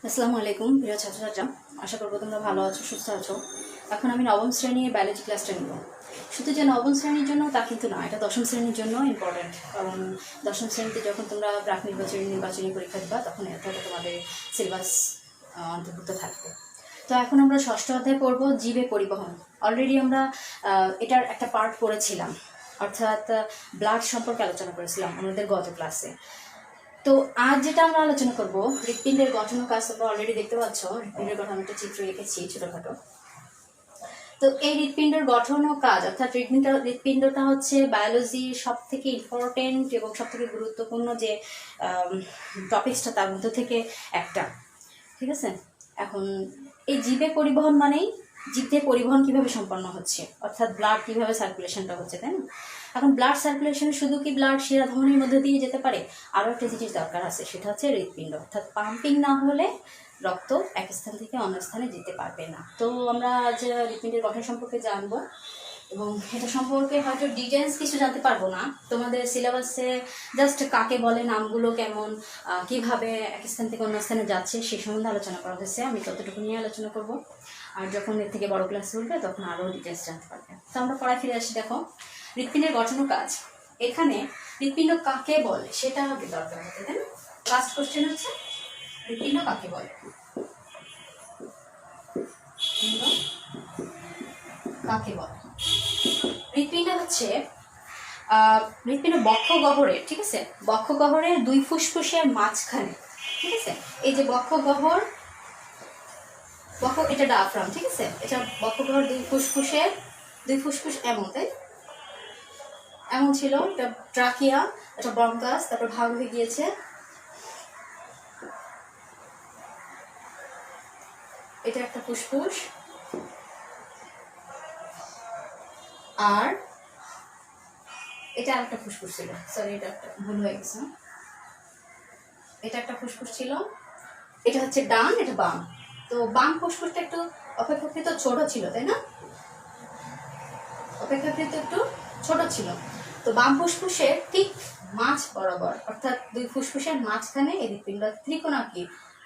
আসসালামু আলাইকুম প্রিয় ছাত্রছাত্রীরা, আশা করবো তোমরা ভালো আছো, সুস্থ আছো। এখন আমি নবম শ্রেণীর বায়োলজি ক্লাসটা নিব। শুধু যে নবম শ্রেণীর জন্য তা কিন্তু না, এটা দশম শ্রেণীর জন্য ইম্পর্টেন্ট। কারণ দশম শ্রেণীতে যখন তোমরা প্রাক নির্বাচনী পরীক্ষা দিবা তখন এটা তোমাদের সিলেবাস অন্তর্ভুক্ত থাকবে। তো এখন আমরা ষষ্ঠ অধ্যায় পড়বো জীবে পরিবহন। অলরেডি আমরা এটার একটা পার্ট পড়েছিলাম, অর্থাৎ ব্লাড সম্পর্কে আলোচনা করেছিলাম আমাদের গত ক্লাসে। তো আজ যেটা আমরা আলোচনা করবো, হৃৎপিণ্ডের গঠন ও কাজ। তোমরা অলরেডি দেখতে পাচ্ছ হৃৎপিণ্ডের গঠন, একটা চিত্র এঁকেছি ছোটখাটো। তো এই হৃৎপিণ্ডের গঠন ও কাজ, অর্থাৎ হৃৎপিণ্ডটা হচ্ছে বায়োলজির সব থেকে ইম্পর্টেন্ট এবং সব থেকে গুরুত্বপূর্ণ যে টপিক্সটা তার মধ্যে থেকে একটা। ঠিক আছে, এখন এই জীবে পরিবহন মানেই জীবে পরিবহন কিভাবে সম্পন্ন হচ্ছে, অর্থাৎ ব্লাড কিভাবে সার্কুলেশনটা হচ্ছে, তাই না? এখন ব্লাড সার্কুলেশন শুধু কি ব্লাড শিরা ধমনির মধ্যে দিয়ে যেতে পারে? আরও একটা জিনিস দরকার আছে, সেটা হচ্ছে হৃৎপিণ্ড। অর্থাৎ পাম্পিং না হলে রক্ত এক স্থান থেকে অন্য স্থানে যেতে পারবে না। তো আমরা আজ হৃৎপিণ্ডের গঠন সম্পর্কে জানবো, এবং এটা সম্পর্কে হয়তো ডিটেলস কিছু জানতে পারবো না। তোমাদের সিলেবাসে জাস্ট কাকে বলে, নামগুলো কেমন, কিভাবে এক স্থান থেকে অন্য স্থানে যাচ্ছে সে সম্বন্ধে আলোচনা করা হয়েছে। আমি ততটুকু নিয়ে আলোচনা করব, আর যখন এর থেকে বড় ক্লাস উঠবে তখন আরও ডিটেলস জানতে পারবে। তো আমরা পড়ায় ফিরে আসি। দেখো, হৃৎপিণ্ডের গঠন ও কাজ। এখানে হৃৎপিণ্ড কাকে বলে সেটা আগে দরকার হতে, তাই না? ফার্স্ট কোশ্চেন হচ্ছে হৃৎপিণ্ড কাকে বলে। কাকে বলে? হৃৎপিণ্ড হচ্ছে হৃৎপিণ্ড বক্ষ গহ্বরের, ঠিক আছে, বক্ষ গহ্বরের দুই ফুসফুসের মাঝখানে। ঠিক আছে, এই যে বক্ষ গহ্বর, এটা ডায়াফ্রাম, ঠিক আছে, এটা বক্ষ গহ্বর দুই ফুসফুস এমন, তাই এমন ছিল। এটা ট্রাকিয়া, এটা ব্রঙ্কাস, তারপর ভাগ হয়ে গিয়েছে। এটা একটা ফুসফুস, আর এটা একটা ফুসফুস ছিল। সরি, এটা একটা ভুল হয়ে গেছে। এটা একটা ফুসফুস ছিল, এটা হচ্ছে ডান, এটা বাম। তো বাম ফুসফুসটা একটু অপেক্ষাকৃত ছোট ছিল, তাই না? অপেক্ষাকৃত একটু ছোট ছিল। তো বাম ফুসফুসের ঠিক মাঝ বরাবর, অর্থাৎ দুই ফুসফুসের মাঝখানে এই হৃৎপিণ্ড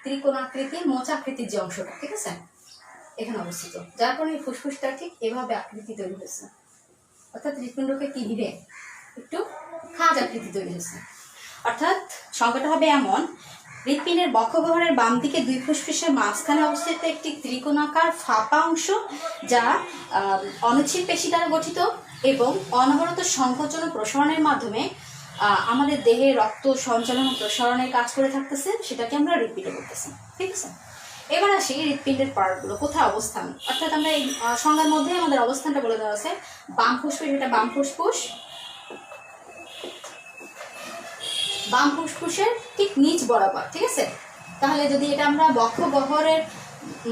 ত্রিকোণাকৃতি মোচাকৃতির যে অংশটা, ঠিক আছে, এখানে অবস্থিত। যার কারণে এই ফুসফুসটা ঠিক এভাবে আকৃতি তৈরি হয়েছে, অর্থাৎ হৃৎপিণ্ডকে কি ঘিরে একটু খাঁজ আকৃতি তৈরি হয়েছে। অর্থাৎ সংখ্যাটা হবে এমন: হৃৎপিণ্ডের বক্ষগহ্বরের বাম দিকে দুই ফুসফুসের মাঝখানে অবস্থিত একটি ত্রিকোণাকার ফাঁপা অংশ, যা অনুচ্ছেদ পেশি দ্বারা গঠিত এবং অনবরত সংকোচন ও প্রসারণের মাধ্যমে আমাদের দেহে রক্ত সঞ্চালন ও প্রসারণের কাজ করে থাকতেছে, সেটাকে আমরা হৃৎপিণ্ড বলতেছি। ঠিক আছে, এবার আসি হৃৎপিণ্ডের পার্টগুলো কোথায় অবস্থান। অর্থাৎ আমরা এই সংজ্ঞার মধ্যে আমাদের অবস্থানটা বলে দেওয়া আছে। বাম ফুসফুস, এটা বাম ফুসফুসের ঠিক নিচ বরাবর, ঠিক আছে। তাহলে যদি এটা আমরা বক্ষ গহ্বরের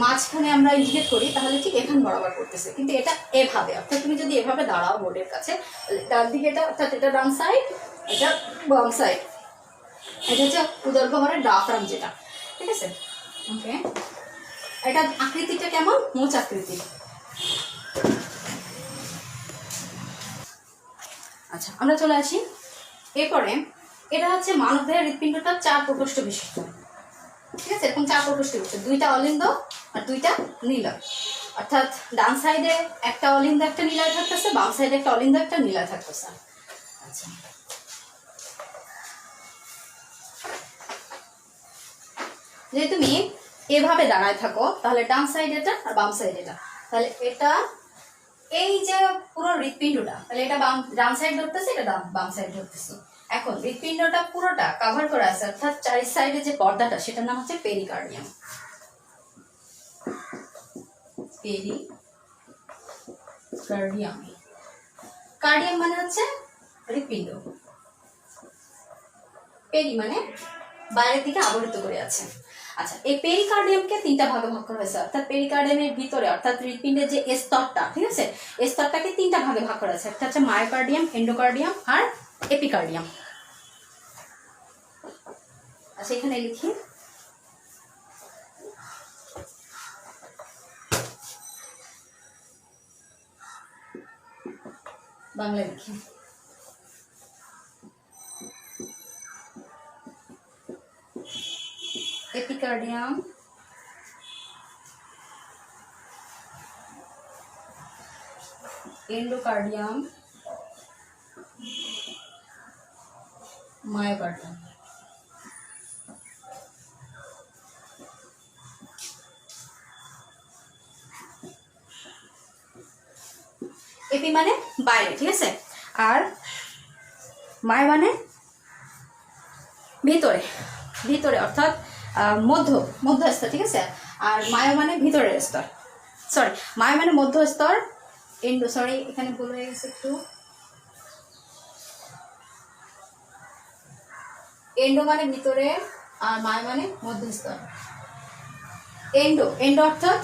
মাঝখানে আমরা ইন্ডিকেট করি, তাহলে ঠিক এখান বরাবর করতেছে, কিন্তু এটা এভাবে। অর্থাৎ তুমি যদি এভাবে দাঁড়াও বোর্ডের কাছে, ডান দিকে এটা, অর্থাৎ এটা ডান সাইড, এটা বাম সাইড। এটা হচ্ছে উদর গহ্বরের ডায়াফ্রাম যেটা, ঠিক আছে। ওকে, এটা আকৃতিটা কেমন? মোচ আকৃতি। আচ্ছা, আমরা চলে আসি এরপরে। এটা হচ্ছে মানবদেহের হৃৎপিণ্ডটা 4 প্রকোষ্ঠ বিশিষ্ট, ঠিক আছে। এরকম 4 প্রকোষ্ঠ বিশিষ্ট, 2টা অলিন্দ আর 2টা নিলয়। অর্থাৎ ডান সাইডে একটা অলিন্দ একটা নিলয় থাকতেছে, বাম সাইডে একটা অলিন্দ একটা নিলয় থাকতেছে। আচ্ছা, যদি তুমি এভাবে দাঁড়ায় থাকো, তাহলে ডান সাইড এটা আর বাম সাইড এটা, তাহলে এটা এই যে পুরো হৃৎপিণ্ডটা, তাহলে এটা ডান সাইড ধরতেছে, এটা বাম সাইড ধরতেছে। এখন হৃৎপিণ্ডটা পুরোটা কভার করে আছে, অর্থাৎ 4 সাইডে যে পর্দাটা, সেটার নাম হচ্ছে পেরিকার্ডিয়াম। কার্ডিয়াম মানে হচ্ছে হৃৎপিণ্ড, পেরি মানে বাইরের দিকে আবৃত করে আছে। আচ্ছা, এই পেরিকার্ডিয়ামকে 3টা ভাগে ভাগ করা হয়েছে। অর্থাৎ পেরিকার্ডিয়ামের ভিতরে, অর্থাৎ হৃৎপিণ্ডের যে স্তরটা, ঠিক আছে, এই স্তরটাকে 3টা ভাগে ভাগ করা হয়েছে। একটা হচ্ছে মায়োকার্ডিয়াম, এন্ডোকার্ডিয়াম আর এপিকার্ডিয়াম। আচ্ছা, এখানে লিখি, বাংলায় লিখি। Epicardium endocardium, myocardium. এপি মানে বাইরে, ঠিক আছে, আর মায় মানে ভিতরে, ভিতরে অর্থাৎ মধ্যস্তর, ঠিক আছে, আর মায় মানে ভিতরের স্তর, সরি মায় মানে মধ্যস্তর, এন্ডো সরি এখানে ভুল হয়ে গেছে একটু, এন্ডো মানে ভিতরে আর মায় মানে মধ্যস্তর। এন্ডো অর্থাৎ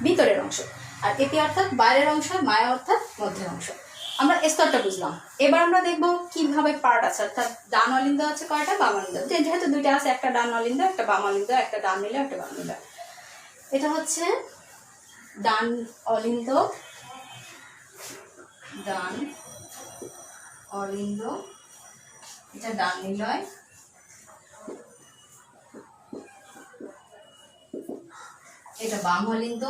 ভিতরের অংশ, আর এপি অর্থাৎ বাইরের অংশ, মায়া অর্থাৎ মধ্যের অংশ। আমরা স্তরটা বুঝলাম। এবার আমরা দেখব কিভাবে পার্ট আছে, অর্থাৎ ডান অলিন্দ আছে কয়টা, বাম অলিন্দ, যেহেতু দুইটা আছে, একটা ডান অলিন্দ একটা বাম অলিন্দ, একটা ডান নিলে একটা বাম নিলে। এটা হচ্ছে ডান অলিন্দ, ডান অলিন্দ, এটা ডান নিলয়, এটা বাম অলিন্দ,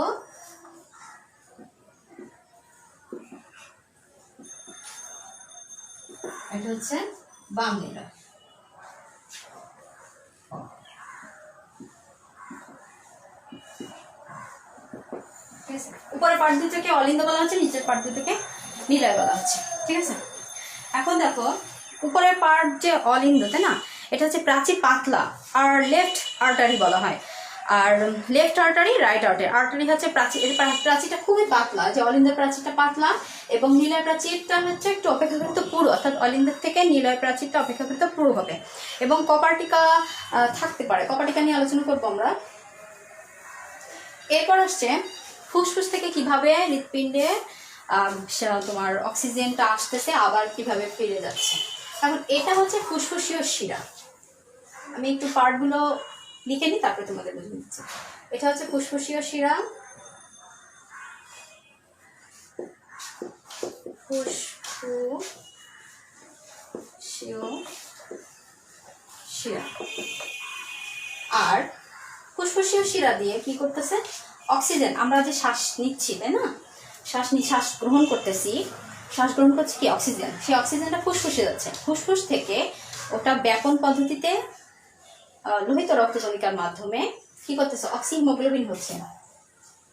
এটা হচ্ছে বাম নিলয়। উপরের পার্ট দুটোকে অলিন্দ বলা হচ্ছে, নিচের পার্ট দুটোকে নিলয় বলা হচ্ছে, ঠিক আছে। এখন দেখো উপরের পার্ট যে অলিন্দ, তাই না, এটা হচ্ছে প্রাচীর পাতলা আর লেফট আর্টারি বলা হয়, আর লেফট আর্টারি রাইট আর্টারি হচ্ছে প্রাচীর, প্রাচীরটা খুবই পাতলা, যে অলিন্দের প্রাচীরটা পাতলা এবং নিলয় প্রাচীরটা হচ্ছে একটু অপেক্ষাকৃত পুরু, অর্থাৎ অলিন্দের থেকে নিলয় প্রাচীরটা অপেক্ষাকৃত পুরু হবে, এবং কপার্টিকা থাকতে পারে, কপার্টিকা নিয়ে আলোচনা করবো আমরা। এরপর আসছে ফুসফুস থেকে কিভাবে হৃৎপিণ্ডে তোমার অক্সিজেনটা আসতেছে আবার কিভাবে ফিরে যাচ্ছে। এখন এটা হচ্ছে ফুসফুসীয় শিরা, আমি একটু পার্টগুলো লিখে নিই তারপরে তোমাদের বুঝে দিচ্ছি। এটা হচ্ছে ফুসফুসীয় শিরা, ফুসফুসীয় শিরা, আর ফুসফুসীয় শিরা দিয়ে কি করতেছে, অক্সিজেন, আমরা যে শ্বাস নিচ্ছি, তাই না, শ্বাস গ্রহণ করতেছি, শ্বাস গ্রহণ করছি কি অক্সিজেন, সেই অক্সিজেনটা ফুসফুসে যাচ্ছে, ফুসফুস থেকে ওটা ব্যাপন পদ্ধতিতে লোহিত রক্তকণিকার মাধ্যমে কি করতেছে, অক্সিহিমোগ্লোবিন হচ্ছে।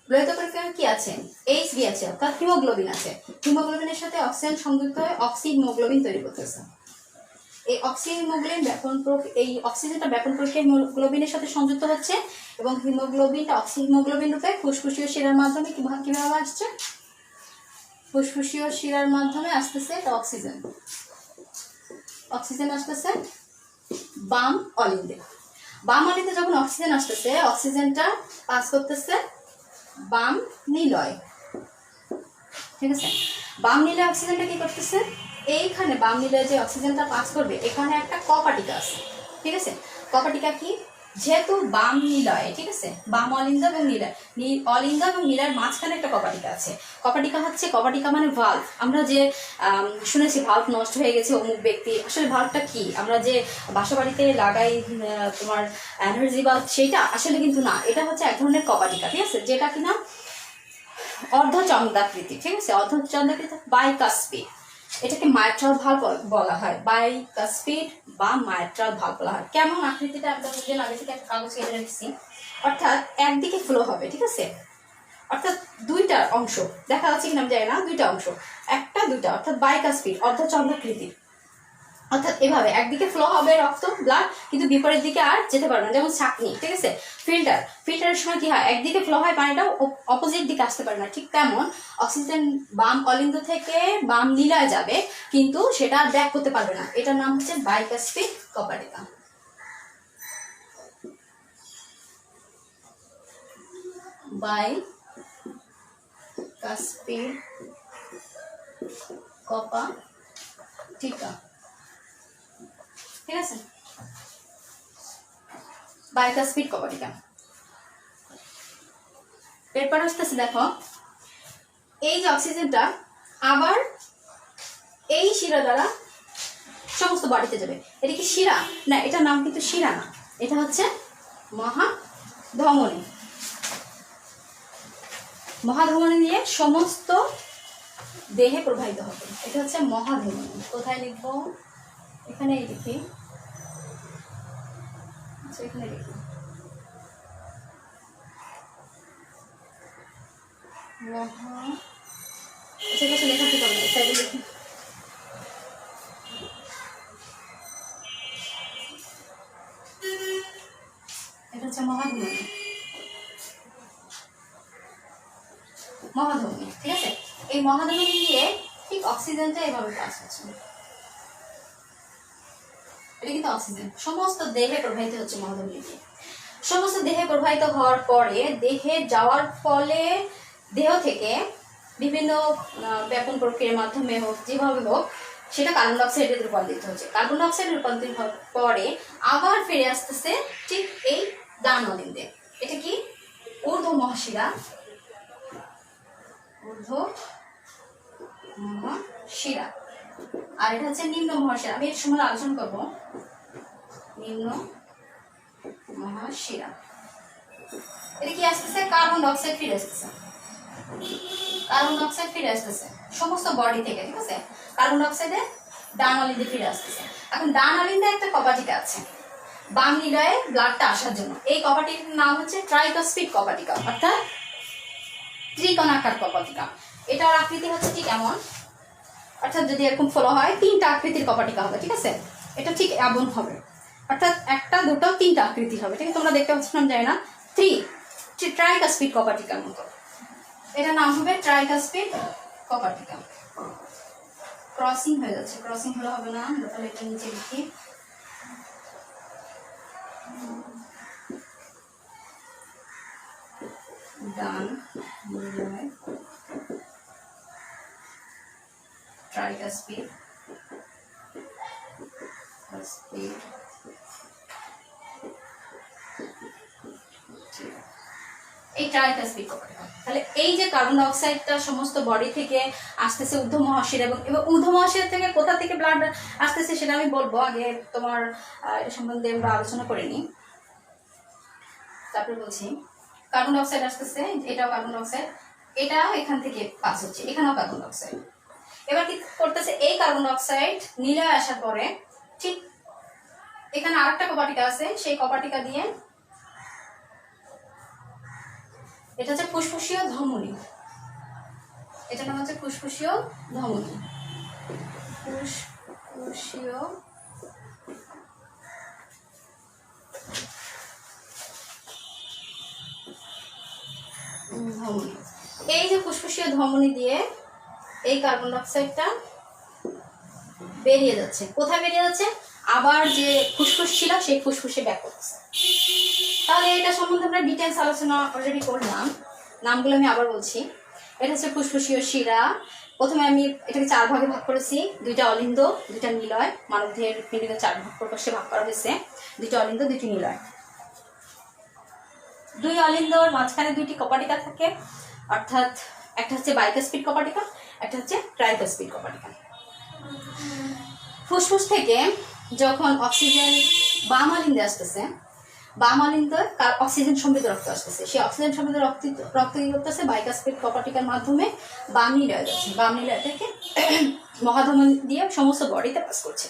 লোহিত কণিকায় কি আছে, এইচবি আছে, অর্থাৎ হিমোগ্লোবিন আছে, হিমোগ্লোবিনের সাথে অক্সিজেন সংযুক্ত হয়ে অক্সিহিমোগ্লোবিন তৈরি করতেছে। এই অক্সিহিমোগ্লোবিন এই অক্সিজেনটা ব্যাপন প্রক্রিয়া হিমোগ্লোবিনের সাথে সংযুক্ত হচ্ছে, এবং হিমোগ্লোবিনটা অক্সিহিমোগ্লোবিন রূপে ফুসফুসীয় শিরার মাধ্যমে কিভাবে আসছে, ফুসফুসীয় শিরার মাধ্যমে আসতেছে এটা অক্সিজেন আসতেছে বাম অলিন্দে। বাম অলিন্দে যখন অক্সিজেন আসতেছে, অক্সিজেনটা পাস করতেছে বাম নিলয়, ঠিক আছে। বাম নিলয় অক্সিজেনটা কি করতেছে, এইখানে বাম নিলয়ে যে অক্সিজেনটা পাস করবে এখানে একটা কপাটিকা আছে, ঠিক আছে। কপাটিকা কি, যেহেতু বাম নিলয়, ঠিক আছে, বাম অলিন্দ এবং নিলয়, অলিন্দ এবং নিলয়ের মাঝখানে একটা কপাটিকা আছে। কপাটিকা মানে ভাল্ভ। আমরা যে শুনেছি ভাল্ভ নষ্ট হয়ে গেছে অমুক ব্যক্তি, আসলে ভাল্ভটা কি, আমরা যে বাসা বাড়িতে লাগাই তোমার এনার্জি বাল্ব, সেইটা আসলে কিন্তু না, এটা হচ্ছে এক ধরনের কপাটিকা, ঠিক আছে, যেটা কিনা অর্ধচন্দ্রাকৃতি, ঠিক আছে, অর্ধচন্দ্রাকৃতি বাইকাস্পিড, এটাকে মাইট্রাল ভাল্ভ বলা হয়, বাইকাস্পিড বা মাইট্রাল ভাল্ভ বলা হয়। কেমন আকৃতিটা আমরা বুঝলেন, আগে থেকে একটা কাগজ কেটে রেখেছি, অর্থাৎ একদিকে ফ্লো হবে, ঠিক আছে, অর্থাৎ দুইটা অংশ দেখা যাচ্ছে কিনা আমি জানি না, দুইটা অংশ, একটা দুইটা, অর্থাৎ বাইকাস্পিড অর্ধচন্দ্রাকৃতির, অর্থাৎ এভাবে একদিকে ফ্লো হবে রক্ত ব্লাড, কিন্তু বিপরীত দিকে আর যেতে পারবে না, যেমন ছাঁকনি, ঠিক আছে, ফিল্টারের সময় কি হয়, একদিকে ফ্লো হয় পানিটা, অপোজিট দিকে আসতে পারে না, ঠিক তেমন অক্সিজেন বাম অলিন্দ থেকে বাম নিলয়ে যাবে, কিন্তু সেটা ব্যাক করতে পারবে না, এটার নাম হচ্ছে বাইকাস্পিড কপাটিকা। বাইকাস্পিড কপাটিকা, ঠিক আছে, বাইকাস্পিড কপাটিকা। এরপর আসতেছে দেখো, এই যে অক্সিজেনটা আবার এই শিরা দ্বারা সমস্ত বডিতে যাবে। এটা কি শিরা না, এটার নাম কিন্তু শিরা না, এটা হচ্ছে মহাধমনী দিয়ে সমস্ত দেহে প্রবাহিত হবে, এটা হচ্ছে মহাধমনী। কোথায় লিখবো? এখানেই লিখি, আচ্ছা এখানে লিখি মহা, আচ্ছা ঠিক আছে, লেখা ঠিক হবে, সাইডে লিখি। এটা হচ্ছে মহাধমনী, মহাধমনী, ঠিক আছে। এই মহাধমনী দিয়ে ঠিক অক্সিজেনটা এভাবে পাস হচ্ছে, এটা কিন্তু অক্সিজেন সমস্ত দেহে প্রবাহিত হচ্ছে মহাধমনী দিয়ে। সমস্ত দেহে প্রবাহিত হওয়ার পরে দেহে যাওয়ার ফলে দেহ থেকে বিভিন্ন ব্যাপন প্রক্রিয়ার মাধ্যমে হোক, যেভাবে হোক, সেটা কার্বন ডাইঅক্সাইডে রূপান্তরিত হচ্ছে। কার্বন ডাইঅক্সাইড রূপান্তরিত হওয়ার পরে আবার ফিরে আসতেছে ঠিক এই ডান অলিন্দে। এটা কি? ঊর্ধ্ব মহাশিরা, ঊর্ধ্ব মহাশিরা, আর এটা হচ্ছে নিম্ন মহাশিরা। আমি এর সময় আলোচনা করবো নিম্ন মহাশিরা। এটা কি আসতেছে? কার্বন ডাইঅক্সাইড ফিরে আসতেছে, কার্বন ডাইঅক্সাইড ফিরে আসতেছে সমস্ত বডি থেকে, ঠিক আছে। কার্বন ডাইঅক্সাইডে ডান অলিন্দে ফিরে আসতেছে। এখন ডান অলিন্দে একটা কপাটিকা আছে বাম নিলয়ে ব্লাডটা আসার জন্য। এই কপাটিকার নাম হচ্ছে ট্রাইকস্পিড কপাটিকা, অর্থাৎ ত্রিকোণাকার কপাটিকা। এটার আকৃতি হচ্ছে ঠিক এমন, অর্থাৎ যদি এরকম ফলো হয় তিনটা আকৃতির কপাটিকা হবে, ঠিক আছে। এটা ঠিক এমন হবে, অর্থাৎ একটা দুটো তিনটা আকৃতি হবে, ঠিক আছে। তোমরা দেখতে পাচ্ছ না জানি না, ট্রাইকস্পিড কপাটিকার মতো। এটার নাম হবে ট্রাইকস্পিড কপাটিকা। ক্রসিং হয়ে যাচ্ছে, ক্রসিং হলে হবে না, তাহলে এটা নিচে লিখি। ডান ট্রাইকস্পিড এই ট্রাইকস্পিড কপাটিকা। তাহলে এই যে কার্বন ডাইঅক্সাইডটা সমস্ত বডি থেকে আসতেছে ঊর্ধ্ব মহাশিরা, এবং ঊর্ধ্ব মহাশিরা থেকে কোথা থেকে ব্লাড আসতেছে সেটা আমি বলবো, আগে তোমার এটা সম্বন্ধে আমরা আলোচনা করে নিই, তারপরে বলছি। কার্বন ডাইঅক্সাইড আসতেছে, এটাও কার্বন ডাইঅক্সাইড, এটাও এখান থেকে পাস হচ্ছে, এখানেও কার্বন ডাইঅক্সাইড। এবার কি করতেছে? এই কার্বন ডাইঅক্সাইড নিলয়ে আসার পরে ঠিক এখানে আরেকটা কপাটিকা আছে, সেই কপাটিকা দিয়ে, এটা হচ্ছে ফুসফুসীয় ধমনী, এটার নাম হচ্ছে ফুসফুসীয় ধমনী, ফুসফুসীয় ধমনী। এই যে ফুসফুসীয় ধমনী দিয়ে এই কার্বন ডাইঅক্সাইডটা বেরিয়ে যাচ্ছে। কোথায় বেরিয়ে যাচ্ছে? আবার যে ফুসফুস ছিল সেই ফুসফুসে ব্যাক করছে। তাহলে এটা সম্বন্ধে আমরা ডিটেলস আলোচনা অলরেডি করলাম, নামগুলো আমি আবার বলছি। এটা হচ্ছে ফুসফুসীয় শিরা। প্রথমে আমি এটাকে 4 ভাগে ভাগ করেছি, 2টা অলিন্দ 2টা নিলয়। মানবদেহের হৃৎপিণ্ডকে 4 ভাগ প্রকাশে ভাগ করা হয়েছে, 2টা অলিন্দ 2টি নিলয়। 2 অলিন্দর মাঝখানে 2টি কপাটিকা থাকে, অর্থাৎ একটা হচ্ছে বাইকস্পিড কপাটিকা, একটা হচ্ছে ট্রাইকস্পিড কপাটিকা। ফুসফুস থেকে যখন অক্সিজেন বাম অলিন্দে আসতেছে, বাম অলিন্দে অক্সিজেন সমৃদ্ধ রক্ত আসতেছে, সেই অক্সিজেন সমৃদ্ধ রক্ত কি করতেছে? বাইকস্পিড কপাটিকার মাধ্যমে বাম নিলয়ে যাচ্ছে, বাম নিলয় থেকে মহাধমনী দিয়ে সমস্ত বডিতে পাস করছে।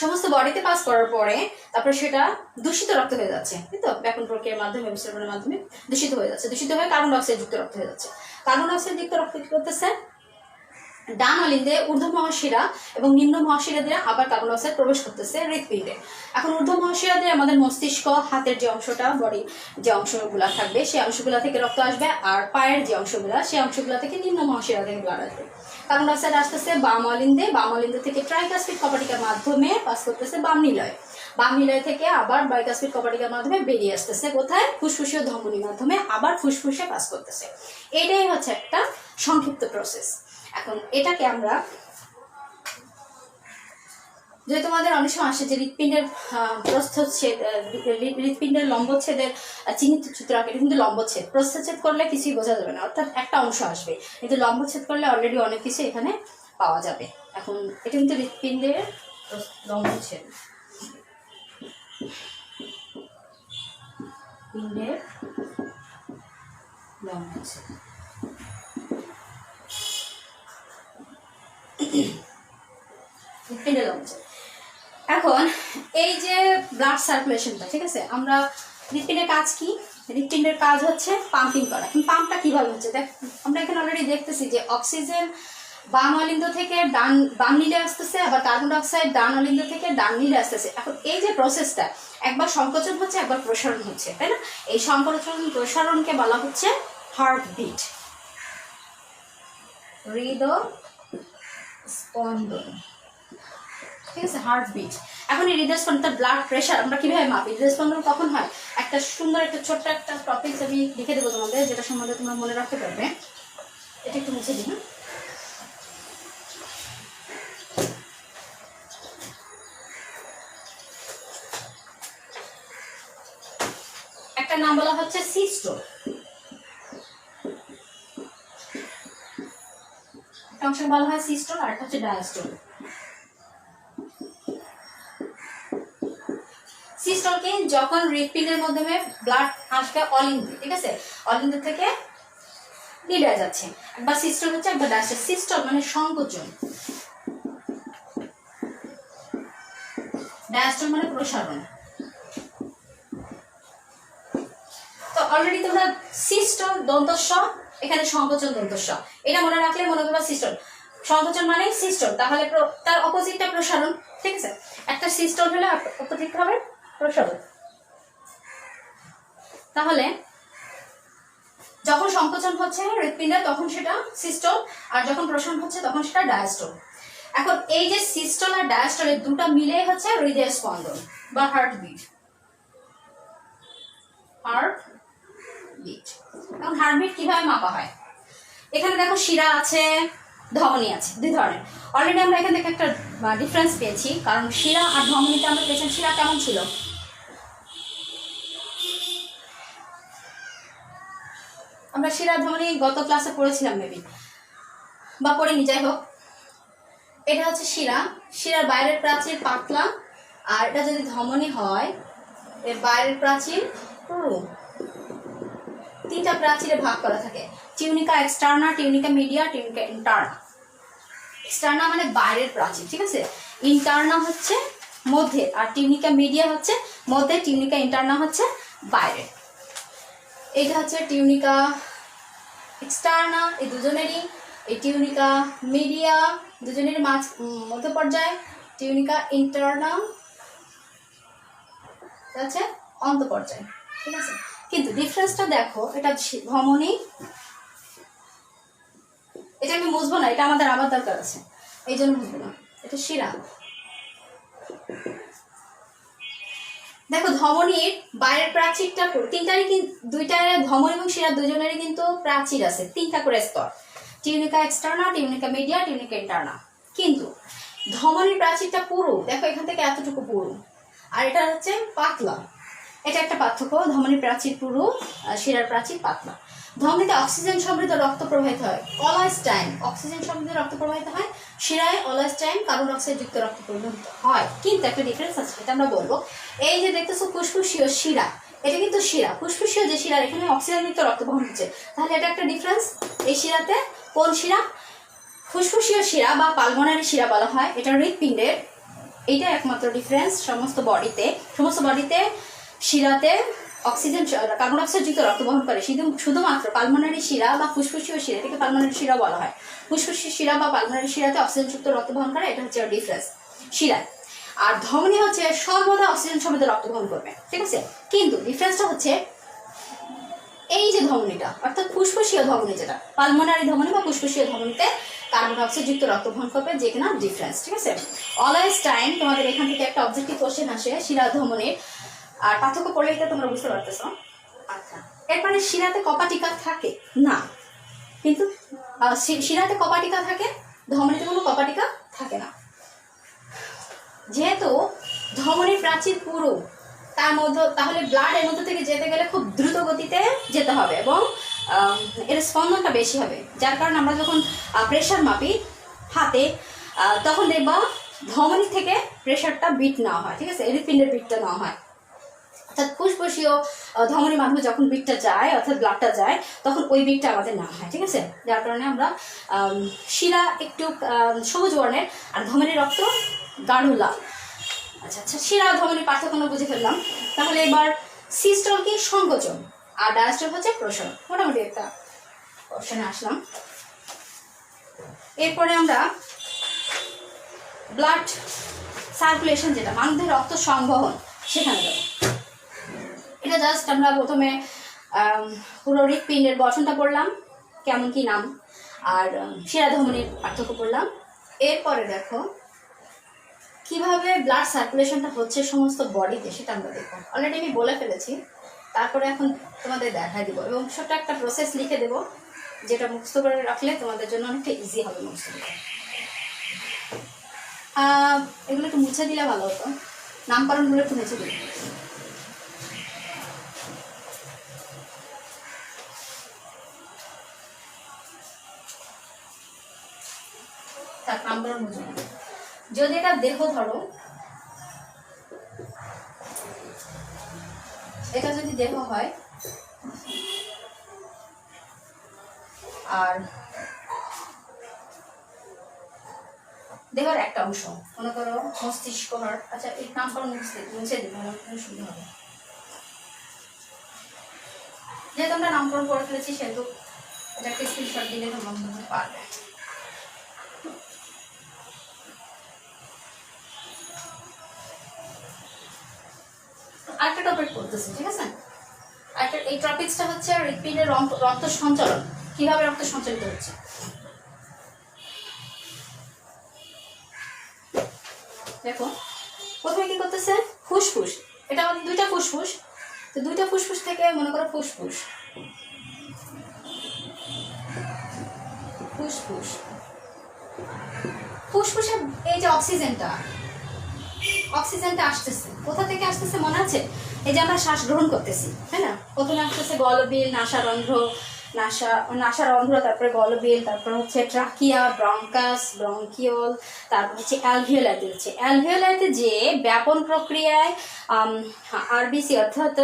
সমস্ত বডিতে পাস করার পরে তারপরে সেটা দূষিত রক্ত হয়ে যাচ্ছে, কিন্তু ব্যাপন প্রক্রিয়ার মাধ্যমে, বিসর্জনের মাধ্যমে দূষিত হয়ে যাচ্ছে। দূষিত হয়ে কার্বন ডাইঅক্সাইড যুক্ত রক্ত হয়ে যাচ্ছে। কার্বন ডাইঅক্সাইড যুক্ত রক্ত কি করতেছে? ডান অলিন্দে ঊর্ধ্ব মহাশিরা এবং নিম্ন মহাশিরা দিয়ে আবার কার্বন ডাইঅক্সাইড প্রবেশ করতেছে হৃৎপিণ্ডে। এখন ঊর্ধ্ব মহাশিরা দিয়ে আমাদের মস্তিষ্ক, হাতের যে অংশটা, বডি যে অংশগুলা থাকবে সেই অংশগুলা থেকে রক্ত আসবে, আর পায়ের যে অংশগুলা সেই অংশগুলা থেকে নিম্ন মহাশিরা থেকে ব্লাড আসবে। কার্বন ডাইঅক্সাইড আসতেছে বাম অলিন্দে, বাম অলিন্দ থেকে ট্রাইকস্পিড কপাটিকার মাধ্যমে পাস করতেছে বাম নিলয়, বাম নিলয় থেকে আবার বাইকস্পিড কপাটিকার মাধ্যমে বেরিয়ে আসতেছে কোথায়? ফুসফুসীয় ধমনীর মাধ্যমে আবার ফুসফুসে পাস করতেছে। এটাই হচ্ছে একটা সংক্ষিপ্ত প্রসেস। এখন এটাকে আমরা, যদি তোমাদের অনেক সময় আসে যে হৃৎপিণ্ডের প্রস্থচ্ছেদ, হৃৎপিণ্ডের লম্বচ্ছেদের চিহ্নিত চিত্র আঁকে, এটা কিন্তু লম্বচ্ছেদ। প্রস্থচ্ছেদ করলে কিছুই বোঝা যাবে না, অর্থাৎ একটা অংশ আসবে, কিন্তু লম্বচ্ছেদ করলে অলরেডি অনেক কিছু এখানে পাওয়া যাবে। এখন এটা কিন্তু হৃৎপিণ্ডের লম্বচ্ছেদ, পিণ্ডের লম্বচ্ছেদ। হৃৎপিণ্ডে লম্বচল। এখন এই যে ব্লাড সার্কুলেশনটা, ঠিক আছে, আমরা হৃৎপিণ্ডের কাজ কি? হৃৎপিণ্ডের কাজ হচ্ছে পাম্পিং করা। এখন পাম্পটা কিভাবে হচ্ছে দেখ, আমরা এখানে অলরেডি দেখতেছি যে অক্সিজেন বাম অলিন্দ থেকে বাম নীলে আসতেছে, আবার কার্বন ডাইঅক্সাইড ডান অলিন্দ থেকে ডান নীলে আসতেছে। এখন এই যে প্রসেসটা, একবার সংকোচন হচ্ছে, একবার প্রসারণ হচ্ছে, তাই না? এই সংকোচন প্রসারণকে বলা হচ্ছে হার্টবিট, হৃদস্পন্দন, ঠিক আছে, হার্টবিট। এখন এই হৃদস্পন্দন, ব্লাড প্রেশার আমরা কিভাবে মাপি? হৃদস্পন্দন কখন হয়? একটা সুন্দর একটা ছোট্ট একটা টপিক আমি লিখে দেবো তোমাদের, যেটা সম্বন্ধে তোমরা মনে রাখতে পারবে। এটা একটু মুছে দিই। একটা নাম বলা হচ্ছে সিস্টোল, একটা অংশ বলা হয় সিস্টোল, আর একটা হচ্ছে ডায়াস্টোল। সিস্টোলকে যখন হৃৎপিণ্ডের মাধ্যমে ব্লাড আসবে অলিন্দে, ঠিক আছে, অলিন্দ থেকে লিডার যাচ্ছে, একবার সিস্টোল হচ্ছে, একবার ডায়াস্টোল। সিস্টোল মানে সংকোচন, ডায়াস্টোল মানে প্রসারণ। তো অলরেডি তোমরা সিস্টোল দন্তস্ব, এখানে সংকোচন দন্তস্ব, এটা মনে রাখলে মনে করবা সিস্টোল। সংকোচন মানে সিস্টোল, তাহলে তার অপোজিটটা প্রসারণ, ঠিক আছে। একটা সিস্টোল হলে অপোজিট হবে প্রসারণ। তাহলে যখন সংকোচন হচ্ছে হৃৎপিণ্ডে তখন সেটা সিস্টোল, আর যখন প্রসারণ হচ্ছে তখন সেটা ডায়াস্টোল। এখন এই যে সিস্টোল আর ডায়াস্টোলের দুটো মিলে হচ্ছে হৃদয় স্পন্দন বা হার্টবিট। হার্টবিট। এখন হার্টবিট কিভাবে মাপা হয়? এখানে দেখো শিরা আছে, ধমনী আছে, দুই ধরনের। অলরেডি আমরা এখান থেকে একটা ডিফারেন্স পেয়েছি, কারণ শিরা আর ধমনীতে আমরা পেয়েছি। শিরা কেমন ছিল? আমরা শিরা ধমনী গত ক্লাসে পড়েছিলাম মেবি, বা পড়িনি, যাই হোক। এটা হচ্ছে শিরা, শিরার বাইরের প্রাচীর পাতলা, আর এটা যদি ধমনী হয় এর বাইরের প্রাচীর পুরু। তিনটা প্রাচীরে ভাগ করা থাকে, tunica externa, tunica media, tunica interna. Externa মানে বাইরের প্রাচীর, ঠিক আছে, ইন্টারনা হচ্ছে মধ্যে, আর টিউনিকা মিডিয়া হচ্ছে মধ্যে, টিউনিকা ইন্টারনা হচ্ছে বাইরে। এটা হচ্ছে টিউনিকা এক্সটার্না, এই দুজনেরই, এই টিউনিকা মিডিয়া দুজনেরই মধ্য পর্যায়ে, টিউনিকা ইন্টারনা আছে অন্ত পর্যায়ে, ঠিক আছে। কিন্তু ডিফারেন্সটা দেখো, এটা ধমনী, এটা আমি মুছবো না, এটা আমাদের আবার দরকার আছে, এই জন্য মুছবো না। এটা শিরা। দেখো ধমনীর বাইরের প্রাচীরটা তিনটারই, দুইটা ধমনী এবং শিরা দুজনেরই কিন্তু প্রাচীর আছে, তিনটা করে স্তর, tunica externa, tunica media, tunica interna. কিন্তু ধমনীর প্রাচীরটা পুরু, দেখো এখান থেকে এতটুকু পুরু, আর এটা হচ্ছে পাতলা। এটা একটা পার্থক্য, ধমনীর প্রাচীর পুরু, শিরার প্রাচীর পাতলা। ধমনীতে অক্সিজেন সমৃদ্ধ রক্ত প্রবাহিত হয়, অলওয়েজ টাইম অক্সিজেন সমৃদ্ধ রক্ত প্রবাহিত হয়, শিরায় অলওয়েজ টাইম কার্বন ডাইঅক্সাইড যুক্ত রক্ত প্রবাহিত হয়। কিন্তু একটা ডিফারেন্স আছে, এটা আমরা বলবো। এই যে দেখতেছো ফুসফুসীয় শিরা, এটা কিন্তু শিরা, ফুসফুসীয় যে শিরা, এখানে অক্সিজেন যুক্ত রক্ত বহন হচ্ছে, তাহলে এটা একটা ডিফারেন্স। এই শিরাতে কোন শিরা? ফুসফুসীয় শিরা বা পালমোনারি শিরা বলা হয়, এটা হৃৎপিণ্ডের। এইটা একমাত্র ডিফারেন্স সমস্ত বডিতে। শিরাতে অক্সিজেন কার্বন ডাইঅক্সাইড যুক্ত রক্ত বহন করে, শুধুমাত্র পালমোনারি শিরা বা ফুসফুসীয় শিরা, এটাকে পালমোনারি শিরা বলা হয়। ফুসফুসীয় শিরা বা পালমোনারি শিরাতে অক্সিজেন যুক্ত রক্ত বহন করে, এটা হচ্ছে ডিফারেন্স শিরায়। আর ধমনী হচ্ছে সর্বদা অক্সিজেন সমৃদ্ধ রক্ত বহন করবে, ঠিক আছে। কিন্তু ডিফারেন্সটা হচ্ছে এই যে ধমনীটা, অর্থাৎ ফুসফুসীয় ধমনী, যেটা পালমোনারি ধমনী বা ফুসফুসীয় ধমনীতে কার্বন ডাইঅক্সাইড যুক্ত রক্ত বহন করবে, যে কিনা ডিফারেন্স, ঠিক আছে। অলওয়েজ টাইম তোমাদের এখান থেকে একটা অবজেক্টিভ কোশ্চেন আসে শিরা ধমনীর, আর পার্থক্য পড়লে এটা তোমরা বুঝতে পারতেছো। আচ্ছা, এরপরে শিরাতে কপাটিকা থাকে না, কিন্তু শিরাতে কপাটিকা থাকে, ধমনীতে কোনো কপাটিকা থাকে না। যেহেতু ধমনীর প্রাচীর পুরু, তাহলে ব্লাড এর মধ্যে থেকে যেতে গেলে খুব দ্রুত গতিতে যেতে হবে এবং এর স্পন্দনটা বেশি হবে, যার কারণে আমরা যখন প্রেশার মাপি হাতে, তখন দেখবা ধমনী থেকে প্রেশারটা বিট নেওয়া হয়, ঠিক আছে, হৃৎপিণ্ডের বিটটা নেওয়া হয়। অর্থাৎ ফুসফুসীয় ধমনীর মাধ্যমে যখন বিটটা যায় অর্থাৎ ব্লাডটা যায় তখন ওই বিটটা আমাদের না হয়, ঠিক আছে? যার কারণে আমরা শিরা একটু সবুজ বর্ণের আর ধমনীর রক্ত গাঢ় লাল। আচ্ছা আচ্ছা, শিরা ধমনীর পার্থক্য বুঝে ফেললাম। তাহলে এবার সিস্টল কি? সংকোচন, আর ডায়াস্টল হচ্ছে প্রসারণ। মোটামুটি একটা অপশনে আসলাম। এরপরে আমরা ব্লাড সার্কুলেশন, যেটা মানবদেহে রক্ত সংবহন, সেখানে যাবো। এটা জাস্ট আমরা প্রথমে পুরো হৃৎপিণ্ডের গঠনটা পড়লাম, কেমন কি নাম, আর শিরা ধমনীর পার্থক্য পড়লাম। এরপরে দেখো কিভাবে ব্লাড সার্কুলেশনটা হচ্ছে সমস্ত বডিতে, সেটা আমরা দেখবো। অলরেডি আমি বলে ফেলেছি, তারপরে এখন তোমাদের দেখাই দিব এবং ছোট্ট একটা প্রসেস লিখে দেবো, যেটা মুখস্থ করে রাখলে তোমাদের জন্য অনেকটা ইজি হবে মুখস্থ করতে। এগুলো একটু মুছে দিলে ভালো হতো, নামকরণগুলো একটু মুছে দিলে। তার নামকরণ মুছে দিলে। যদি এটা দেহ ধরো, এটা যদি দেহ হয় আর দেহের একটা অংশ, মনে করো মস্তিষ্ক, আচ্ছা এই নামকরণ মুছে দিবে, সুবিধা হবে। যেহেতু আমরা নামকরণ করে ফেলেছি সেহেতু এটা একটা স্ক্রিনশট দিলে তোমরা বুঝতে পারবে। আরেকটা টপিক করতেছি, ঠিক আছে? এই টপিকসটা হচ্ছে হৃৎপিণ্ডের রক্ত সঞ্চালন, কিভাবে রক্ত সঞ্চালিত হচ্ছে। দেখো প্রথমে কি করতেছে? ফুসফুস, এটা আমাদের দুইটা ফুসফুস, তো দুইটা ফুসফুস থেকে মনে করো ফুসফুস ফুসফুস ফুসফুসে এই যে অক্সিজেনটা আসতেছে, কোথা থেকে আসতেছে মনে আছে? এই যে আমরা শ্বাস গ্রহণ করতেছি, তাই না? প্রথমে আসতেছে গলবিল, নাসারন্ধ্র, তারপরে গলবিল, তারপর হচ্ছে ট্রাকিয়া, ব্রঙ্কাস, ব্রঙ্কিওল, তারপর হচ্ছে অ্যালভিওলাইতে। হচ্ছে অ্যালভিওলাইতে যে ব্যাপন প্রক্রিয়ায় আরবিসি অর্থাৎ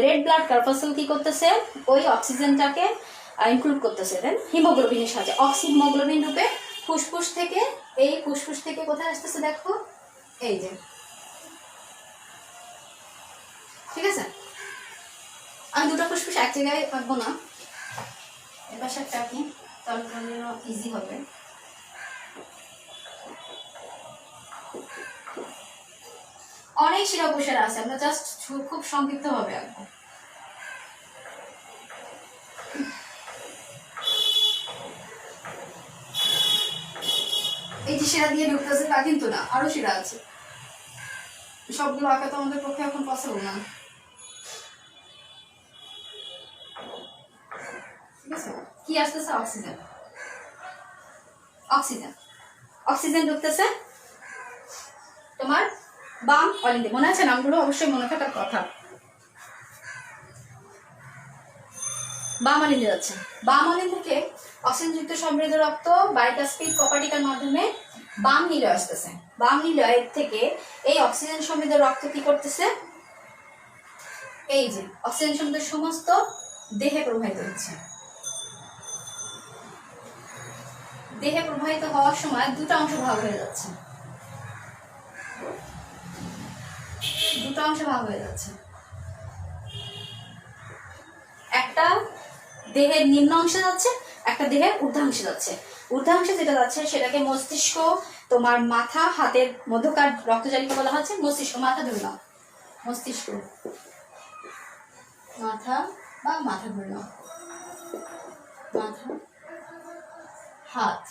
রেড ব্লাড কর্পাসেল কি করতেছে? ওই অক্সিজেনটাকে ইনক্লুড করতেছে দেন হিমোগ্লোবিনের সাথে, অক্সিহিমোগ্লোবিন রূপে ফুসফুস থেকে। এই ফুসফুস থেকে কোথায় আসতেছে দেখো, এই যে, ঠিক আছে? আমি দুটো ফুসফুস এক জায়গায় আঁকবো না, এবার একটা আঁকি, তাহলে ইজি হবে। অনেক শিরা উপশিরা আছে, আমরা জাস্ট খুব সংক্ষিপ্ত ভাবে আঁকবো। এই যে শিরা দিয়ে ঢুকতেছে তা কিন্তু না, আরো শিরা আছে, সবগুলো আঁকা তো আমাদের পক্ষে এখন পসিবল না, ঠিক আছে? কি আসতেছে? অক্সিজেন, অক্সিজেন, অক্সিজেন ঢুকতেছে তোমার বাম অলিন্দে। মনে আছে নামগুলো? অবশ্যই মনে থাকার কথা। বাম অলিন্দে যাচ্ছে, বাম অলিন্দ থেকে অক্সিজেনযুক্ত সমৃদ্ধ রক্ত বাইকাসপিড কপাটিকার মাধ্যমে বাম নিলয় আসতেছে। বাম নিলয় থেকে এই অক্সিজেন সমৃদ্ধ রক্ত কি করতেছে? এই যে অক্সিজেন সমৃদ্ধ সমস্ত দেহে প্রবাহিত হচ্ছে। দেহে প্রবাহিত হওয়ার সময় দুটো অংশ ভাগ হয়ে যাচ্ছে, একটা দেহের নিম্ন অংশে যাচ্ছে, একটা দেহের ঊর্ধ্বাংশে যাচ্ছে। ঊর্ধ্বাংশে যেটা যাচ্ছে সেটাকে মস্তিষ্ক, তোমার মাথা, হাতের মধ্যকার রক্তজালিকা বলা হচ্ছে মস্তিষ্ক। মাথা ধরে নাও, মস্তিষ্ক, মাথা বা মাথা ধরে নাও, মাথা, হাত,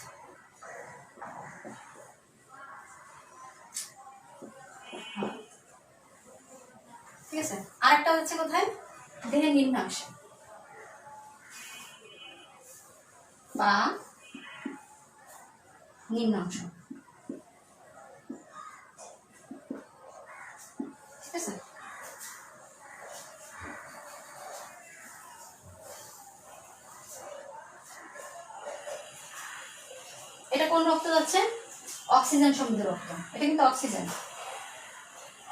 ঠিক আছে? আরেকটা হচ্ছে কোথায়? দেহের নিম্নাংশে বা নিম্নাংশ, ঠিক আছে? এটা কোন রক্ত যাচ্ছে? অক্সিজেন সমৃদ্ধ রক্ত। এটা কিন্তু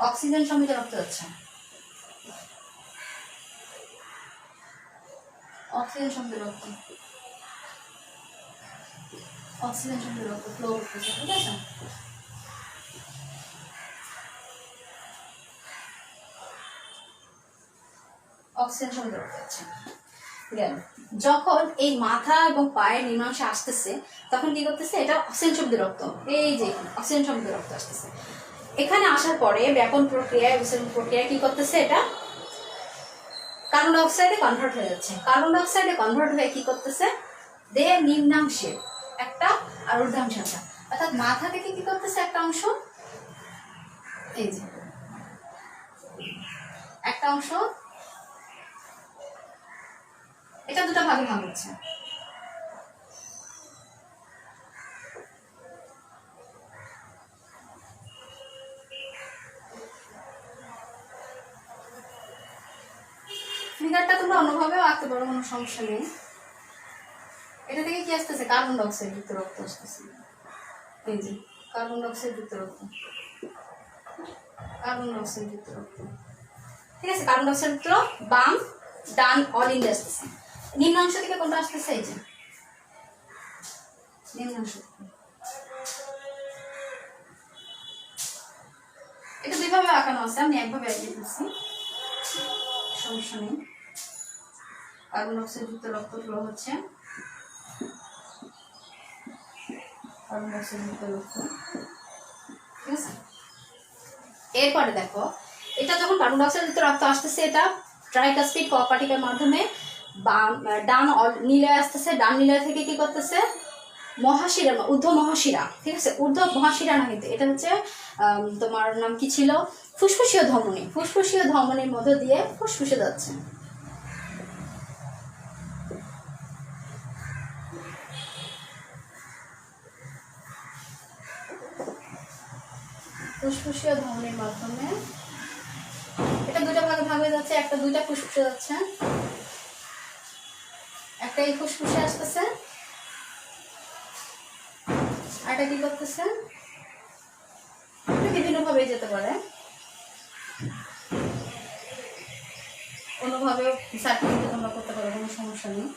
অক্সিজেন সমৃদ্ধ রক্ত যাচ্ছে। অক্সিজেন সমৃদ্ধ রক্ত, অক্সিজেন সমৃদ্ধ রক্ত ফ্লো করতেছে, ঠিক আছে। অক্সিজেন সমৃদ্ধ রক্ত আছে। যখন এই মাথা এবং পায়ের নিম্নাংশে আসতেছে তখন কি করতেছে, এটা অক্সিজেন সমৃদ্ধ রক্ত, এই যে অক্সিজেন সমৃদ্ধ রক্ত আসতেছে। এখানে আসার পরে ব্যাপন প্রক্রিয়ায় কি করতেছে, এটা কার্বন ডাইঅক্সাইডে কনভার্ট হয়ে যাচ্ছে। কার্বন ডাইঅক্সাইডে কনভার্ট হয়ে কি করতেছে, দেহের নিম্নাংশে একটা আর ঊর্ধ্বাংশে একটা, অর্থাৎ মাথা থেকে কি করতেছে একটা অংশ, এই যে একটা অংশ, এটা দুটো ভাগে ভাগ হচ্ছে। ফিগারটা তোমরা অন্যভাবেও আঁকতে পারো, কোনো সমস্যা নেই। এটা থেকে কি আসতেছে, কার্বন ডাইঅক্সাইড যুক্ত রক্ত আসতেছে, এই যে কার্বন ডাইঅক্সাইড যুক্ত রক্ত, কার্বন ডাইঅক্সাইড যুক্ত রক্ত, ঠিক আছে। কার্বন ডাইঅক্সাইড যুক্ত বাম ডান অল ইন আসতেছে। নিম্নাংশ থেকে কোনটা আসতেছে, এই যে নিম্নাংশ থেকে। এটা দুইভাবে আঁকানো আছে, আমি একভাবে এগিয়ে দিচ্ছি, সমস্যা নেই। কার্বন ডাইঅক্সাইড যুক্ত রক্ত ফ্লো হচ্ছে, কার্বন ডাইঅক্সাইড যুক্ত রক্ত, ঠিক আছে। এরপরে দেখো, এটা যখন কার্বন ডাইঅক্সাইড যুক্ত রক্ত আসতেছে, এটা ট্রাইকাসপিড কোঅপাটিকের মাধ্যমে ডান নীলায় আসতেছে। ডান নীলায় থেকে কি করতেছে, মহাশিরা, ঊর্ধ্ব মহাশিরা, ঠিক আছে। ঊর্ধ্ব মহাশিরা না, কিন্তু এটা হচ্ছে তোমার নাম কি ছিল, ফুসফুসীয় ধমনী। ফুসফুসীয় ধমনীর মধ্য দিয়ে ফুসফুসে যাচ্ছে। ফুসফুসীয় ধমনীর মাধ্যমে এটা দুটো ভাগে ভাগ হয়ে যাচ্ছে, একটা দুইটা ফুসফুসে যাচ্ছে, একটা এই ফুসফুসে আসতেছে, আর এটা কি করতেছে, বিভিন্ন ভাবে যেতে পারে, অন্যভাবেও সার্কিট তোমরা করতে পারো, কোনো সমস্যা নেই।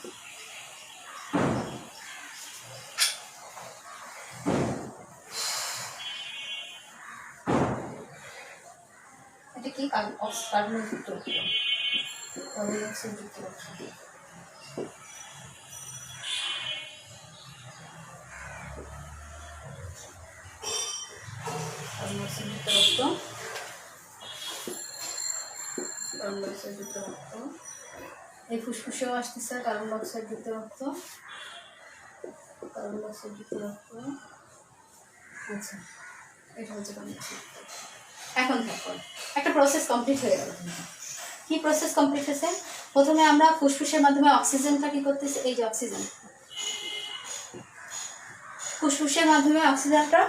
এটা কি কার্বন যুক্ত রক্ত, কার্বন ডাইঅক্সাইড যুক্ত রক্ত, কার্বন ডাইঅক্সাইড যুক্ত রক্ত, কার্বন ডাইঅক্সাইড যুক্ত রক্ত, এই ফুসফুসেও আসতেছে কার্বন ডাইঅক্সাইড যুক্ত রক্ত, কার্বন ডাইঅক্সাইড যুক্ত রক্ত, আচ্ছা এটা হচ্ছে কার্বন ডাইঅক্সাইড। এখন দেখো, একটা প্রসেস কমপ্লিট হয়ে গেল। কি প্রসেস কমপ্লিট হয়েছে, প্রথমে আমরা ফুসফুসের মাধ্যমে অক্সিজেনটা কি করতেছি, এই যে অক্সিজেন, ফুসফুসের মাধ্যমে অক্সিজেনটা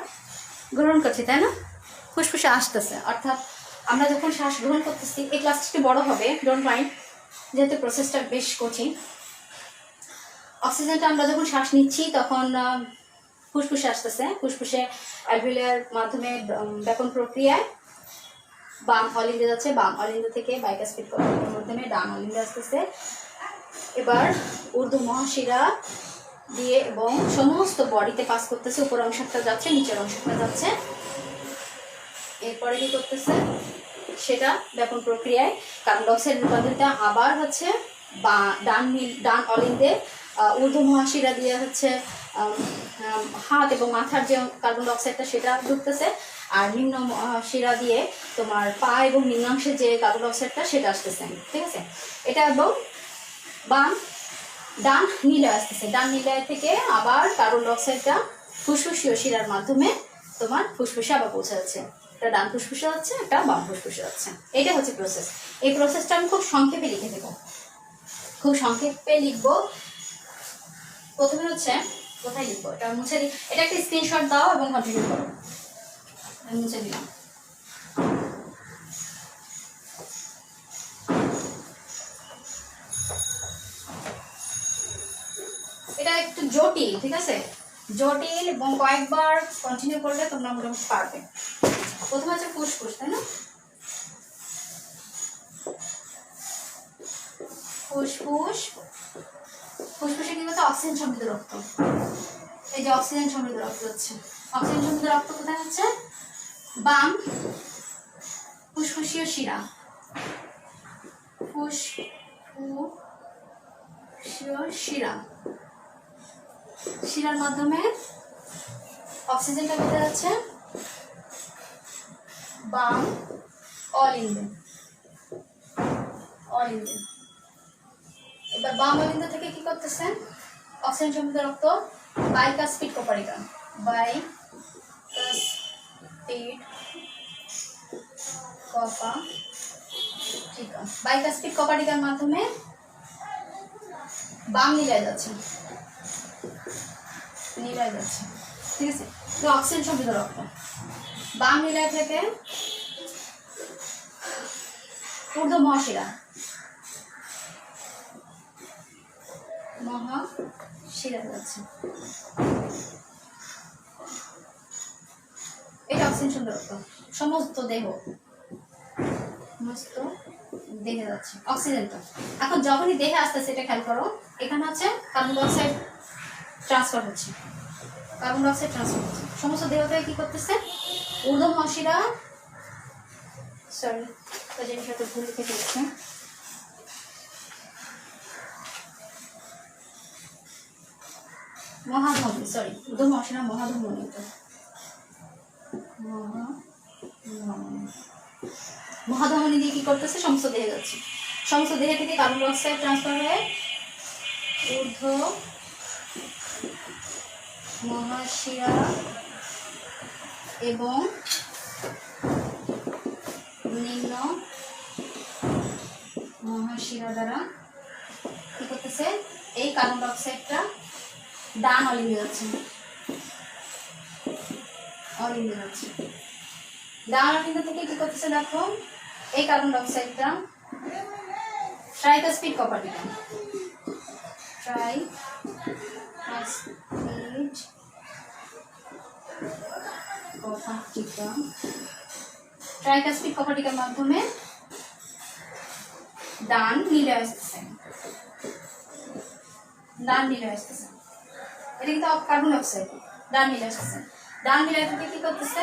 গ্রহণ করছি, তাই না, ফুসফুসে আসতেছে। অর্থাৎ আমরা যখন শ্বাস গ্রহণ করতেছি, এই ক্লাসটা একটু বড় হবে, ডোন্ট মাইন্ড, যেহেতু প্রসেসটা বেশ কঠিন। অক্সিজেনটা আমরা যখন শ্বাস নিচ্ছি তখন ফুসফুসে আসতেছে, ফুসফুসে অ্যালভিওলার মাধ্যমে ব্যাপন প্রক্রিয়ায় বাম অলিন্দে যাচ্ছে, বাম অলিন্দ থেকে বাইকাসপিড কোঅপাটিকের মাধ্যমে ডান অলিন্দে আসতেছে। এবার ঊর্ধ্ব মহাশিরা দিয়ে এবং সমস্ত বডিতে পাস করতেছে, উপর অংশটা যাচ্ছে, নিচের অংশটা যাচ্ছে। এরপরে কি করতেছে, সেটা ব্যাপন প্রক্রিয়ায় কার্বন ডাইঅক্সাইড রূপান্তরিত আবার হচ্ছে ডান অলিন্দে ঊর্ধ্ব মহাশিরা দিয়ে হচ্ছে হাত এবং মাথার যে কার্বন ডাইঅক্সাইডটা সেটা ঢুকতেছে, আর নিম্ন শিরা দিয়ে তোমার পা এবং নিম্নাংশের যে কার্বন ডাইঅক্সাইডটা সেটা আসতেছে, ঠিক আছে। এটা এবং ডান নীলায় আসতেছে, ডান নীলায় থেকে আবার কার্বন ডাইঅক্সাইডটা ফুসফুসীয় শিরার মাধ্যমে তোমার ফুসফুসে আবার পৌঁছে যাচ্ছে। একটা ডান ফুসফুসে যাচ্ছে, একটা বাম ফুসফুসে যাচ্ছে। এটা হচ্ছে প্রসেস। এই প্রসেসটা আমি খুব সংক্ষেপে লিখে দেবো, খুব সংক্ষেপে লিখবো। প্রথমে হচ্ছে কোথায় লিখবো, এটা মুছে দিই, এটা একটা স্ক্রিনশট দাও এবং কন্টিনিউ করো। আমি মুছে দিলাম। এটা একটু জটিল, ঠিক আছে, জটিল এবং কয়েকবার কন্টিনিউ করলে তোমরা মোটামুটি পারবে। প্রথমে হচ্ছে ফুসফুস, তাই না, ফুসফুস ফুসফুসে কি করছে? অক্সিজেন সমৃদ্ধ রক্ত। এই যে অক্সিজেন সমৃদ্ধ রক্ত হচ্ছে, অক্সিজেন সমৃদ্ধ রক্ত কোথায় হচ্ছে? বাম ফুসফুসীয় শিরা, ফুসফুসীয় শিরা, শিরার মাধ্যমে অক্সিজেনটা কোথায় যাচ্ছে? বাম অলিন্দে, অলিন্দে। এবার বাম অলিন্দ থেকে কি করতেছে? অক্সিজেন সমৃদ্ধ রক্ত বাইকাসপিড কোপারিকা, বাইকাসপিড কপারিকা, বাইকাসপিড কোপারিকার মাধ্যমে বাম নীলায় যাচ্ছে, নীলায় যাচ্ছে, ঠিক আছে? তো অক্সিজেন সমৃদ্ধ রক্ত বাম নীলায় থেকে ঊর্ধ্ব মহাশিরা, মহাশিরা যাচ্ছে। এটা অক্সিজেন সমৃদ্ধ রক্ত সমস্ত দেহ, সমস্ত দেহে যাচ্ছে অক্সিজেনটা। এখন যখনই দেহে আসতেছে, এটা খেয়াল করো, এখানে আছে কার্বন ডাইঅক্সাইড ট্রান্সফার হচ্ছে, কার্বন ডাইঅক্সাইড ট্রান্সফার হচ্ছে সমস্ত দেহ থেকে। কি করতেছে? ঊর্ধ্ব মহাশিরা, সরি তো জিনিসটা ভুল লিখে ফেলেছে, মহাধমনী, সরি ঊর্ধ্ব মহাশিরা মহাধমনী, মহাধমনী দিয়ে কি করতেছে? সমস্ত দেহে যাচ্ছে, সমস্ত দেহে থেকে কার্বন ডাইঅক্সাইড ট্রান্সফার হয়ে ঊর্ধ্ব মহাশিরা এবং নিম্ন মহাশিরা দ্বারা কি করতেছে? এই কার্বন ডাইঅক্সাইডটা ডান অলিন্দে যাচ্ছে, অলিন্দে যাচ্ছে। ডান অলিন্দ থেকে কি করতেছে? দেখো, এই কার্বন ডাইঅক্সাইডটা ট্রাইকাসপিড কোপারিকা, ট্রাইকাসপিড কোপারিকা, ট্রাইকাসপিড কোপারিকার মাধ্যমে ডান নীলে আসতেছে, ডান নীলে আসতেছে। এটা কিন্তু কার্বন ডাইঅক্সাইড, ডান নীলে আসতেছে। ডান নীলে থেকে কি করতেছে?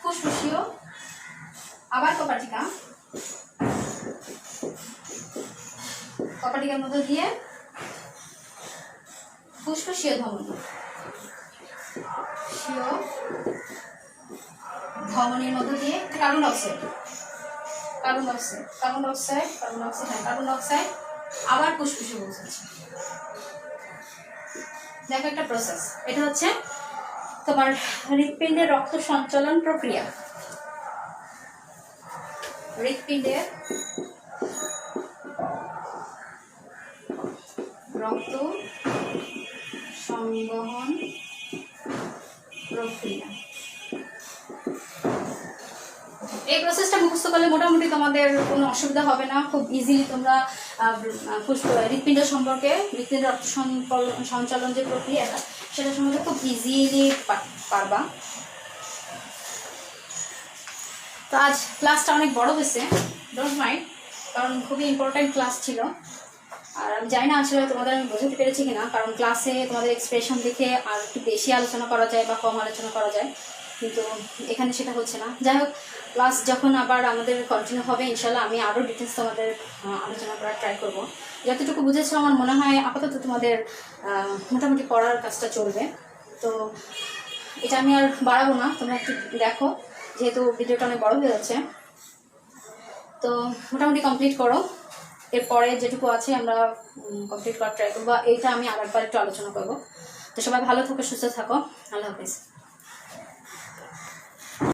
ফুসফুসীয় আবার কোপারিকা, কোপারিকার মধ্যে দিয়ে ফুসফুসীয় ধমনী, ধমনীর মধ্যে দিয়ে carbon dioxide, carbon dioxide, carbon dioxide, carbon dioxide, হ্যাঁ কার্বন ডাইঅক্সাইড আবার ফুসফুসে পৌঁছাচ্ছে। দেখো একটা প্রসেস, এটা হচ্ছে তোমার হৃৎপিণ্ডের রক্ত সঞ্চালন প্রক্রিয়া। হৃৎপিণ্ডের রক্ত সংবহন প্রক্রিয়া। এই প্রসেসটা মুখস্থ করলে মোটামুটি তোমাদের কোনো অসুবিধা হবে না, খুব ইজিলি তোমরা হৃৎপিণ্ড সম্পর্কে, হৃৎপিণ্ড রক্ত সঞ্চালন যে প্রক্রিয়াটা সেটা সম্বন্ধে খুব ইজিলি পারবা। তো আজ ক্লাসটা অনেক বড় হয়েছে, ডোন্ট মাইন্ড, কারণ খুবই ইম্পর্ট্যান্ট ক্লাস ছিল। আর আমি জানি না আসলে তোমাদের আমি বোঝাতে পেরেছি কিনা, কারণ ক্লাসে তোমাদের এক্সপ্রেশন দেখে আর একটু বেশি আলোচনা করা যায় বা কম আলোচনা করা যায়, কিন্তু এখানে সেটা হচ্ছে না। যাই হোক, ক্লাস যখন আবার আমাদের কন্টিনিউ হবে ইনশাল্লাহ আমি আরও ডিটেলস তোমাদের আলোচনা করার ট্রাই করব। যতটুকু বুঝেছো আমার মনে হয় আপাতত তোমাদের মোটামুটি পড়ার কাজটা চলবে। তো এটা আমি আর বাড়াবো না, তোমরা একটু দেখো, যেহেতু ভিডিওটা অনেক বড় হয়ে যাচ্ছে। তো মোটামুটি কমপ্লিট করো, এরপরে যেটুকু আছে আমরা কমপ্লিট করার ট্রাই করবো। এইটা আমি আরেকবার একটু আলোচনা করবো। তো সবাই ভালো থাকো, সুস্থ থাকো, আল্লাহ হাফেজ।